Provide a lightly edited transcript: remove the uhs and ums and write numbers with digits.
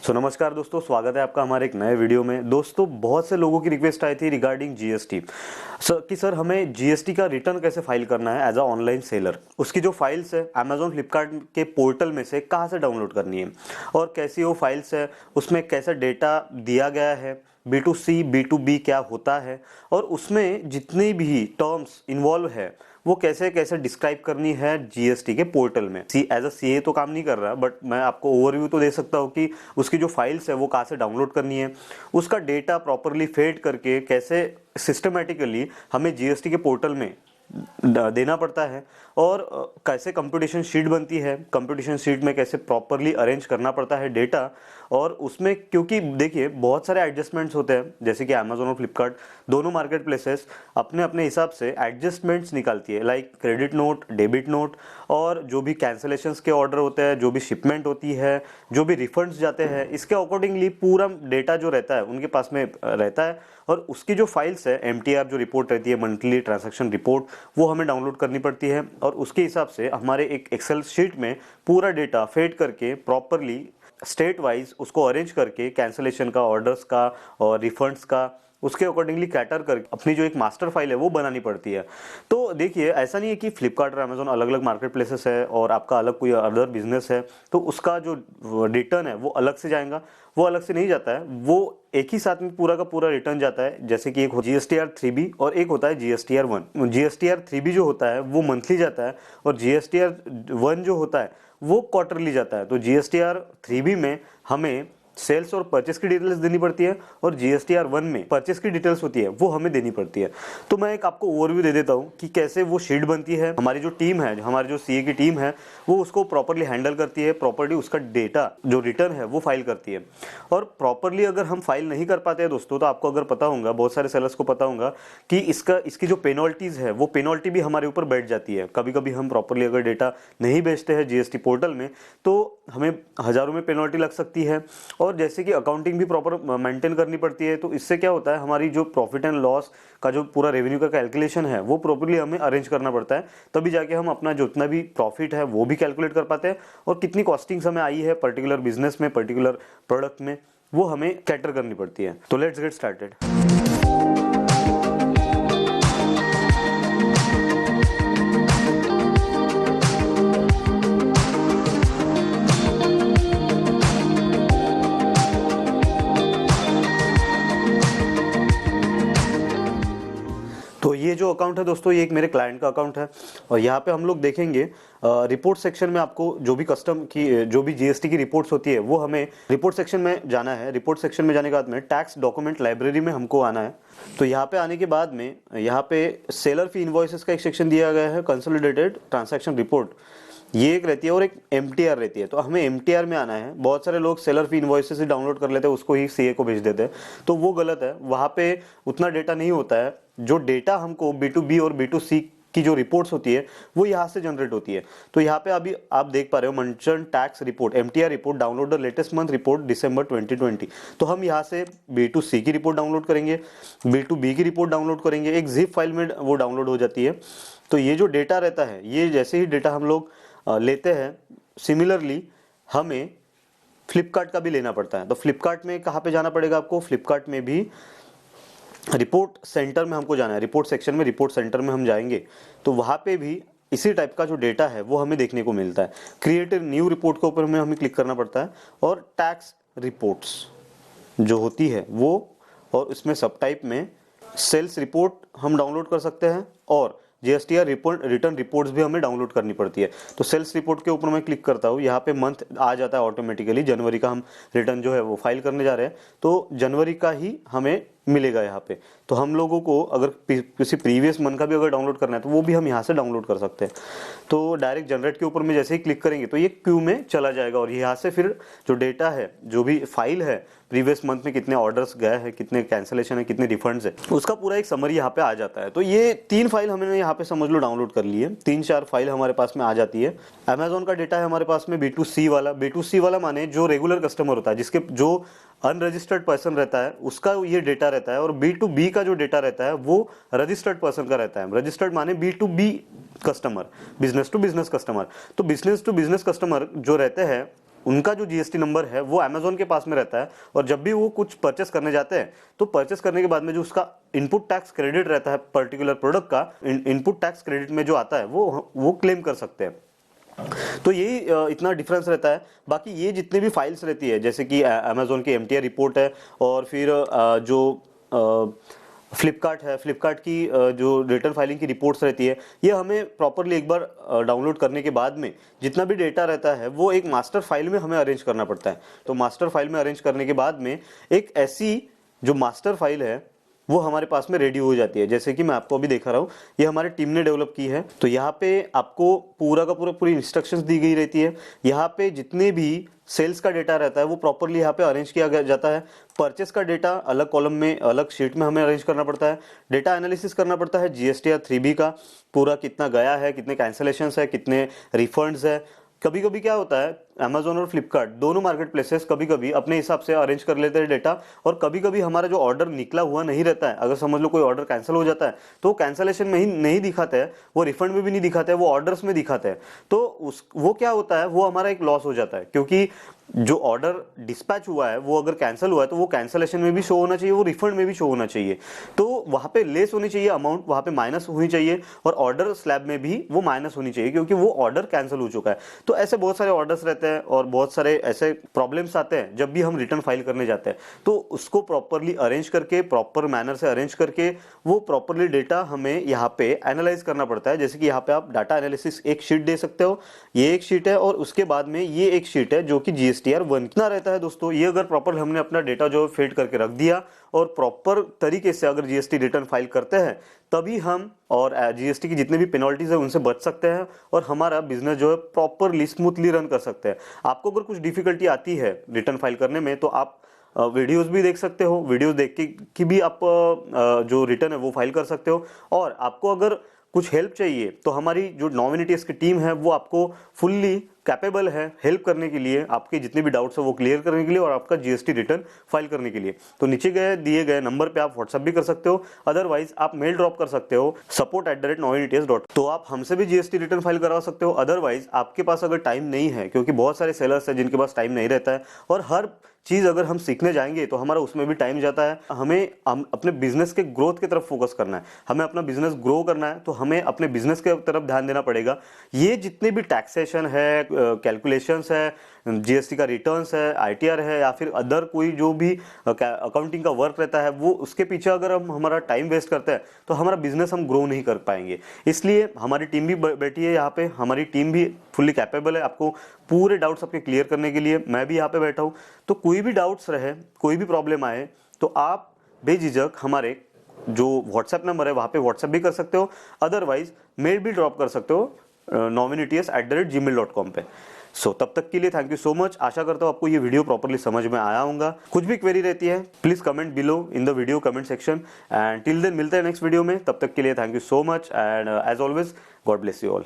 सो नमस्कार दोस्तों, स्वागत है आपका हमारे एक नए वीडियो में। दोस्तों, बहुत से लोगों की रिक्वेस्ट आई थी रिगार्डिंग जीएसटी कि सर हमें जीएसटी का रिटर्न कैसे फाइल करना है एज अ ऑनलाइन सेलर। उसकी जो फाइल्स है अमेजोन फ्लिपकार्ट के पोर्टल में से कहाँ से डाउनलोड करनी है और कैसी वो फाइल्स है, उसमें कैसा डेटा दिया गया है, B2C B2B क्या होता है और उसमें जितनी भी टर्म्स इन्वॉल्व है वो कैसे कैसे डिस्क्राइब करनी है जीएसटी के पोर्टल में। एज अ सीए तो काम नहीं कर रहा, बट मैं आपको ओवरव्यू तो दे सकता हूँ कि उसकी जो फाइल्स है वो कहाँ से डाउनलोड करनी है, उसका डेटा प्रॉपरली फेड करके कैसे सिस्टमेटिकली हमें जीएसटी के पोर्टल में देना पड़ता है और कैसे कंप्यूटेशन शीट बनती है, कंप्यूटेशन शीट में कैसे प्रॉपरली अरेंज करना पड़ता है डेटा। और उसमें क्योंकि देखिए बहुत सारे एडजस्टमेंट्स होते हैं, जैसे कि अमेजोन और फ्लिपकार्ट दोनों मार्केट प्लेसेस अपने अपने हिसाब से एडजस्टमेंट्स निकालती है, like credit note, debit note और जो भी कैंसलेशंस के ऑर्डर होते हैं, जो भी शिपमेंट होती है, जो भी रिफंड्स जाते हैं, इसके अकॉर्डिंगली पूरा डेटा जो रहता है उनके पास में रहता है। और उसकी जो फाइल्स है एमटीआर जो रिपोर्ट रहती है, मंथली ट्रांजैक्शन रिपोर्ट, वो हमें डाउनलोड करनी पड़ती है और उसके हिसाब से हमारे एक एक्सेल शीट में पूरा डेटा फेड करके प्रॉपरली स्टेट वाइज उसको अरेंज करके कैंसलेशन का, ऑर्डर्स का और रिफंड्स का उसके अकॉर्डिंगली कैटर करके अपनी जो एक मास्टर फाइल है वो बनानी पड़ती है। तो देखिए ऐसा नहीं है कि फ्लिपकार्ट और अमेजोन अलग अलग मार्केट प्लेसेस है और आपका अलग कोई अदर बिजनेस है तो उसका जो रिटर्न है वो अलग से जाएगा, वो अलग से नहीं जाता है, वो एक ही साथ में पूरा का पूरा रिटर्न जाता है। जैसे कि एक GSTR 3B और एक होता है GSTR 1। GSTR 3B जो होता है वो मंथली जाता है और GSTR 1 जो होता है वो क्वार्टरली जाता है। तो GSTR 3B में हमें सेल्स और परचेस की डिटेल्स देनी पड़ती है और GSTR 1 में परचेस की डिटेल्स होती है वो हमें देनी पड़ती है। तो मैं एक आपको ओवरव्यू दे देता हूँ कि कैसे वो शीट बनती है। हमारी जो टीम है, हमारी जो सीए की टीम है, वो उसको प्रॉपरली हैंडल करती है, प्रॉपरली उसका डेटा जो रिटर्न है वो फाइल करती है। और प्रॉपरली अगर हम फाइल नहीं कर पाते हैं दोस्तों, तो आपको अगर पता होगा, बहुत सारे सेलर्स को पता होगा कि इसकी जो पेनल्टीज है वो पेनल्टी भी हमारे ऊपर बैठ जाती है। कभी कभी हम प्रॉपरली अगर डेटा नहीं भेजते हैं जीएसटी पोर्टल में तो हमें हजारों में पेनल्टी लग सकती है। और जैसे कि अकाउंटिंग भी प्रॉपर मेंटेन करनी पड़ती है, तो इससे क्या होता है, हमारी जो प्रॉफिट एंड लॉस का जो पूरा रेवेन्यू का कैलकुलेशन है वो प्रॉपरली हमें अरेंज करना पड़ता है, तभी जाके हम अपना जितना भी प्रॉफिट है वो भी कैलकुलेट कर पाते हैं और कितनी कॉस्टिंग्स हमें आई है पर्टिकुलर बिजनेस में, पर्टिकुलर प्रोडक्ट में, वो हमें कैटर करनी पड़ती है। तो लेट्स गेट स्टार्टेड। तो ये जो अकाउंट है दोस्तों, ये एक मेरे क्लाइंट का अकाउंट है और यहाँ पे हम लोग देखेंगे रिपोर्ट सेक्शन में आपको जो भी कस्टम की जो भी जीएसटी की रिपोर्ट्स होती है वो हमें रिपोर्ट सेक्शन में जाना है। रिपोर्ट सेक्शन में जाने के बाद में टैक्स डॉक्यूमेंट लाइब्रेरी में हमको आना है। तो यहाँ पे आने के बाद में यहाँ पे सेलर फी इनवॉइसेस का एक सेक्शन दिया गया है, कंसोलिडेटेड ट्रांजैक्शन रिपोर्ट, ये एक रहती है और एक एमटीआर रहती है। तो हमें एमटीआर में आना है। बहुत सारे लोग सेलर फी इनवॉइसेस ही डाउनलोड कर लेते हैं, उसको ही सीए को भेज देते हैं, तो वो गलत है। वहाँ पे उतना डेटा नहीं होता है। जो डेटा हमको B2B और B2C की जो रिपोर्ट्स होती है वो यहाँ से जनरेट होती है। तो यहाँ पे अभी आप देख पा रहे हो mention tax report, MTR report, download the latest month report December 2020। तो हम यहाँ से B2C की रिपोर्ट डाउनलोड करेंगे, B2B की रिपोर्ट डाउनलोड करेंगे, एक जिप फाइल में वो डाउनलोड हो जाती है। तो ये जो डेटा रहता है, ये जैसे ही डेटा हम लोग लेते हैं, सिमिलरली हमें फ्लिपकार्ट का भी लेना पड़ता है। तो फ्लिपकार्ट में कहाँ पे जाना पड़ेगा आपको? फ्लिपकार्ट में भी रिपोर्ट सेंटर में हमको जाना है। रिपोर्ट सेक्शन में, रिपोर्ट सेंटर में हम जाएंगे तो वहाँ पे भी इसी टाइप का जो डेटा है वो हमें देखने को मिलता है। क्रिएट न्यू रिपोर्ट के ऊपर हमें क्लिक करना पड़ता है और टैक्स रिपोर्ट्स जो होती है वो, और उसमें सब टाइप में सेल्स रिपोर्ट हम डाउनलोड कर सकते हैं और जीएसटीआर रिपोर्ट, रिटर्न रिपोर्ट्स भी हमें डाउनलोड करनी पड़ती है। तो सेल्स रिपोर्ट के ऊपर मैं क्लिक करता हूँ, यहाँ पे मंथ आ जाता है ऑटोमेटिकली। जनवरी का हम रिटर्न जो है वो फाइल करने जा रहे हैं, तो जनवरी का ही हमें मिलेगा यहाँ पे। तो हम लोगों को अगर किसी प्रीवियस मंथ का भी अगर डाउनलोड करना है तो वो भी हम यहाँ से डाउनलोड कर सकते हैं। तो डायरेक्ट जनरेट के ऊपर में जैसे ही क्लिक करेंगे तो ये क्यू में चला जाएगा और यहाँ से फिर जो डेटा है, जो भी फाइल है, प्रीवियस मंथ में कितने ऑर्डर्स गए हैं, कितने कैंसिलेशन है, कितने रिफंड्स है, उसका पूरा एक समरी यहाँ पे आ जाता है। तो ये 3 फाइल हमने यहाँ पे समझ लो डाउनलोड कर ली है, 3-4 फाइल हमारे पास में आ जाती है। अमेजोन का डेटा है हमारे पास में B2C वाला। B2C वाला माने जो रेगुलर कस्टमर होता है, जिसके जो अनरजिस्टर्ड पर्सन रहता है उसका ये डेटा रहता है। और B2B का जो डेटा रहता है वो रजिस्टर्ड पर्सन का रहता है। रजिस्टर्ड माने B2B customer, business to business customer. तो बिजनेस टू बिजनेस कस्टमर जो रहते हैं उनका जो जीएसटी नंबर है वो अमेजोन के पास में रहता है, और जब भी वो कुछ परचेस करने जाते हैं तो परचेस करने के बाद में जो उसका इनपुट टैक्स क्रेडिट रहता है पर्टिकुलर प्रोडक्ट का, इनपुट टैक्स क्रेडिट में जो आता है वो क्लेम कर सकते हैं। तो यही इतना डिफरेंस रहता है। बाकी ये जितने भी फाइल्स रहती है, जैसे कि अमेजोन की एमटीआर रिपोर्ट है, और फिर जो फ्लिपकार्ट है, फ्लिपकार्ट की जो रिटर्न फाइलिंग की रिपोर्ट्स रहती है, ये हमें प्रॉपरली एक बार डाउनलोड करने के बाद में जितना भी डेटा रहता है वो एक मास्टर फाइल में हमें अरेंज करना पड़ता है। तो मास्टर फाइल में अरेंज करने के बाद में एक ऐसी जो मास्टर फाइल है वो हमारे पास में रेडी हो जाती है। जैसे कि मैं आपको अभी दिखा रहा हूँ, ये हमारी टीम ने डेवलप की है। तो यहाँ पे आपको पूरा का पूरी इंस्ट्रक्शंस दी गई रहती है। यहाँ पे जितने भी सेल्स का डेटा रहता है वो प्रॉपरली यहाँ पे अरेंज किया जाता है। परचेस का डेटा अलग कॉलम में, अलग शीट में हमें अरेंज करना पड़ता है। डेटा एनालिसिस करना पड़ता है जीएसटी या 3B का, पूरा कितना गया है, कितने कैंसलेशंस है, कितने रिफंड्स है। कभी कभी क्या होता है, अमेजोन और फ्लिपकार्ट दोनों मार्केट प्लेसेस कभी कभी अपने हिसाब से अरेंज कर लेते हैं डेटा, और कभी कभी हमारा जो ऑर्डर निकला हुआ नहीं रहता है, अगर समझ लो कोई ऑर्डर कैंसिल हो जाता है तो कैंसलेशन में ही नहीं दिखाता है, वो रिफंड में भी नहीं दिखाता है, वो ऑर्डर्स में दिखाता है। तो वो क्या होता है, वो हमारा एक लॉस हो जाता है, क्योंकि जो ऑर्डर डिस्पैच हुआ है वो अगर कैंसिल हुआ है तो वो कैंसलेशन में भी शो होना चाहिए, वो रिफंड में भी शो होना चाहिए। तो वहां पे लेस होनी चाहिए अमाउंट, वहां पे माइनस होनी चाहिए, और ऑर्डर स्लैब में भी वो माइनस होनी चाहिए, क्योंकि वो ऑर्डर कैंसिल हो चुका है। तो ऐसे बहुत सारे ऑर्डर्स रहते हैं और बहुत सारे ऐसे प्रॉब्लम्स आते हैं जब भी हम रिटर्न फाइल करने जाते हैं। तो उसको प्रॉपरली अरेंज करके, प्रॉपर मैनर से अरेंज करके, वो प्रॉपरली डेटा हमें यहाँ पे एनालाइज करना पड़ता है। जैसे कि यहाँ पे आप डाटा एनालिसिस एक शीट दे सकते हो, ये एक शीट है, और उसके बाद में ये एक शीट है जो कि जीएसटीआर 1 कितना रहता है दोस्तों। ये अगर प्रॉपर हमने अपना डेटा जो फीड करके रख दिया और प्रॉपर तरीके से अगर जीएसटी रिटर्न फाइल करते हैं, तभी हम और जीएसटी की जितने भी पेनल्टीज है उनसे बच सकते हैं, और हमारा बिजनेस जो है प्रॉपरली स्मूथली रन कर सकते हैं। आपको अगर कुछ डिफिकल्टी आती है रिटर्न फाइल करने में तो आप वीडियोस भी देख सकते हो, वीडियोस देख के भी आप जो रिटर्न है वो फाइल कर सकते हो। और आपको अगर कुछ हेल्प चाहिए तो हमारी जो नॉमिनिटीज की टीम है वो आपको फुल्ली कैपेबल है हेल्प करने के लिए, आपके जितने भी डाउट्स है वो क्लियर करने के लिए, और आपका जीएसटी रिटर्न फाइल करने के लिए। तो नीचे दिए गए नंबर पे आप व्हाट्सएप भी कर सकते हो, अदरवाइज आप मेल ड्रॉप कर सकते हो support@novinites.com। तो आप हमसे भी जीएसटी रिटर्न फाइल करवा सकते हो। अदरवाइज आपके पास अगर टाइम नहीं है, क्योंकि बहुत सारे सेलर्स हैं जिनके पास टाइम नहीं रहता है, और हर चीज अगर हम सीखने जाएंगे तो हमारा उसमें भी टाइम जाता है। हमें अपने बिजनेस के ग्रोथ की तरफ फोकस करना है, हमें अपना बिजनेस ग्रो करना है, तो हमें अपने बिजनेस के तरफ ध्यान देना पड़ेगा। ये जितने भी टैक्सेशन है, कैलकुलेशंस है, जीएसटी का रिटर्न्स है, आईटीआर है, या फिर अदर कोई जो भी अकाउंटिंग का वर्क रहता है, वो उसके पीछे अगर हम हमारा टाइम वेस्ट करते हैं तो हमारा बिजनेस हम ग्रो नहीं कर पाएंगे। इसलिए हमारी टीम भी बैठी है यहाँ पे, हमारी टीम भी फुल्ली कैपेबल है आपको पूरे डाउट्स आपके क्लियर करने के लिए। मैं भी यहाँ पे बैठा हूँ, तो कोई भी डाउट्स रहे, कोई भी प्रॉब्लम आए तो आप बेझिझक हमारे जो व्हाट्सएप नंबर है वहाँ पे व्हाट्सएप भी कर सकते हो, अदरवाइज मेल भी ड्रॉप कर सकते हो novinites@gmail.com पे। सो तब तक के लिए थैंक यू सो मच। आशा करता हूँ आपको ये वीडियो प्रॉपरली समझ में आया होगा। कुछ भी क्वेरी रहती है please comment below in the video comment section, and till then मिलते हैं नेक्स्ट वीडियो में। तब तक के लिए thank you so much, and as always God bless you all.